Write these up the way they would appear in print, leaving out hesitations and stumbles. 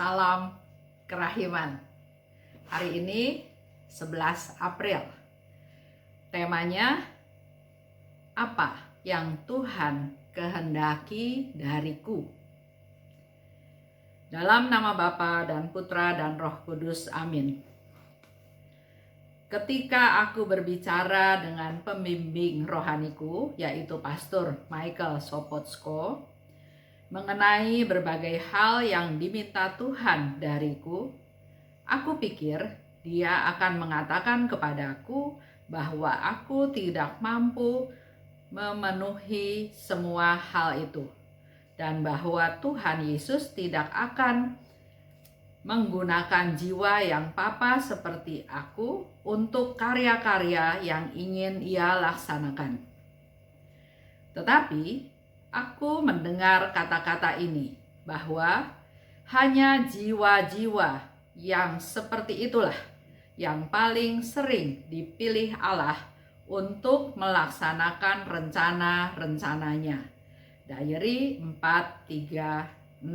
Salam kerahiman. Hari ini 11 April. Temanya, apa yang Tuhan kehendaki dariku? Dalam nama Bapa dan Putra dan Roh Kudus, amin. Ketika aku berbicara dengan pembimbing rohaniku, yaitu Pastor Michael Sopotsko, mengenai berbagai hal yang diminta Tuhan dariku, aku pikir dia akan mengatakan kepadaku bahwa aku tidak mampu memenuhi semua hal itu, dan bahwa Tuhan Yesus tidak akan menggunakan jiwa yang papa seperti aku untuk karya-karya yang ingin ia laksanakan. Tetapi aku mendengar kata-kata ini, bahwa hanya jiwa-jiwa yang seperti itulah yang paling sering dipilih Allah untuk melaksanakan rencana-rencananya. Diary 436.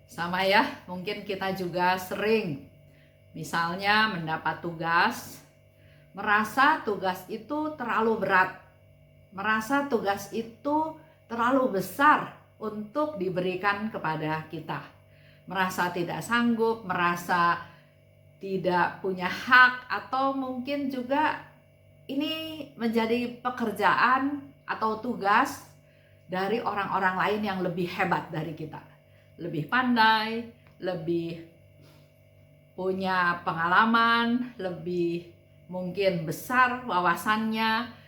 Sama ya, mungkin kita juga sering misalnya mendapat tugas, merasa tugas itu terlalu berat, merasa tugas itu terlalu besar untuk diberikan kepada kita, merasa tidak sanggup, merasa tidak punya hak, atau mungkin juga ini menjadi pekerjaan atau tugas dari orang-orang lain yang lebih hebat dari kita, lebih pandai, lebih punya pengalaman, lebih mungkin besar wawasannya,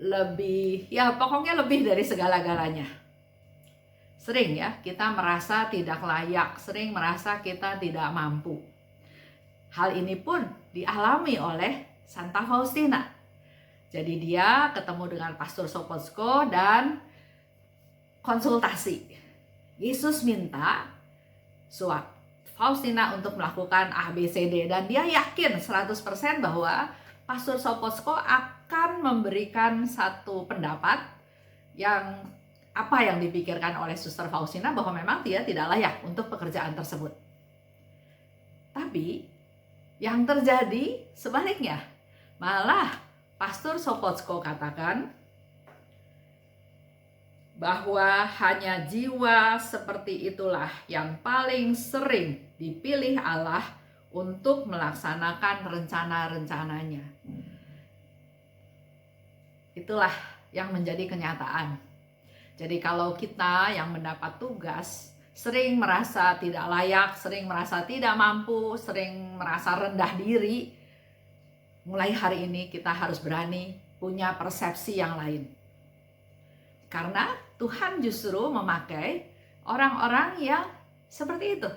lebih, ya pokoknya lebih dari segala-galanya. Sering ya kita merasa tidak layak, sering merasa kita tidak mampu. Hal ini pun dialami oleh Santa Faustina. Jadi dia ketemu dengan Pastor Sopotsko dan konsultasi. Yesus minta Faustina untuk melakukan ABCD, dan dia yakin 100% bahwa Pastor Sopotsko akan memberikan satu pendapat yang apa yang dipikirkan oleh Suster Faustina, bahwa memang dia tidak layak untuk pekerjaan tersebut. Tapi yang terjadi sebaliknya, malah Pastor Sopotsko katakan bahwa hanya jiwa seperti itulah yang paling sering dipilih Allah untuk melaksanakan rencana-rencananya. Itulah yang menjadi kenyataan. Jadi kalau kita yang mendapat tugas sering merasa tidak layak, sering merasa tidak mampu, sering merasa rendah diri, mulai hari ini kita harus berani punya persepsi yang lain. Karena Tuhan justru memakai orang-orang yang seperti itu.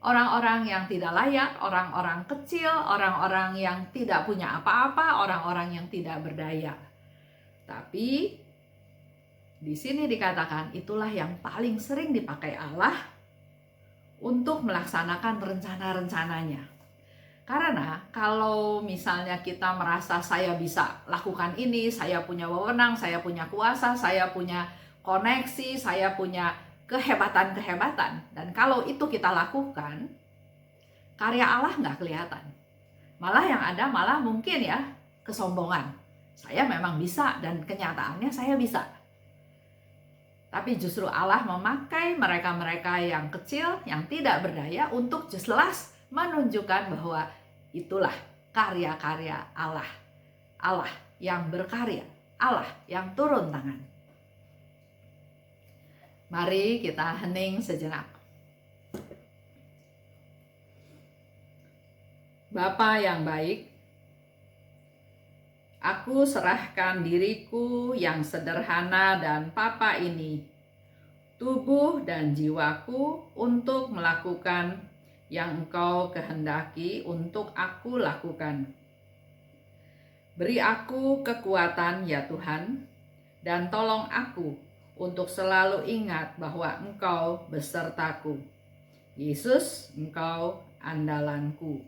Orang-orang yang tidak layak, orang-orang kecil, orang-orang yang tidak punya apa-apa, orang-orang yang tidak berdaya. Tapi di sini dikatakan itulah yang paling sering dipakai Allah untuk melaksanakan rencana-rencananya. Karena kalau misalnya kita merasa saya bisa lakukan ini, saya punya wewenang, saya punya kuasa, saya punya koneksi, saya punya kehebatan-kehebatan, dan kalau itu kita lakukan, karya Allah nggak kelihatan. Malah yang ada malah mungkin ya kesombongan. Saya memang bisa dan kenyataannya saya bisa. Tapi justru Allah memakai mereka-mereka yang kecil, yang tidak berdaya untuk jelas menunjukkan bahwa itulah karya-karya Allah. Allah yang berkarya, Allah yang turun tangan. Mari kita hening sejenak. Bapa yang baik, aku serahkan diriku yang sederhana dan papa ini, tubuh dan jiwaku, untuk melakukan yang Engkau kehendaki untuk aku lakukan. Beri aku kekuatan ya Tuhan, dan tolong aku untuk selalu ingat bahwa Engkau besertaku. Yesus, Engkau andalanku.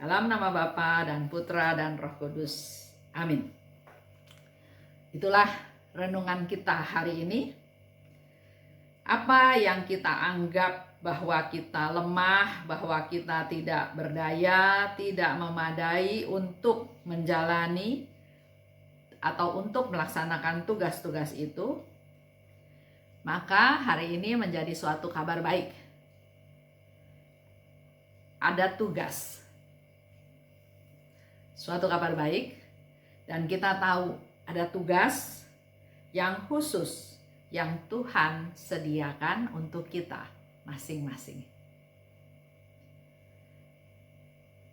Dalam nama Bapa dan Putra dan Roh Kudus. Amin. Itulah renungan kita hari ini. Apa yang kita anggap bahwa kita lemah, bahwa kita tidak berdaya, tidak memadai untuk menjalani atau untuk melaksanakan tugas-tugas itu, maka hari ini menjadi suatu kabar baik. Ada tugas, suatu kabar baik, dan kita tahu ada tugas yang khusus yang Tuhan sediakan untuk kita masing-masing.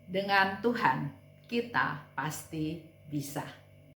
Dengan Tuhan kita pasti bisa.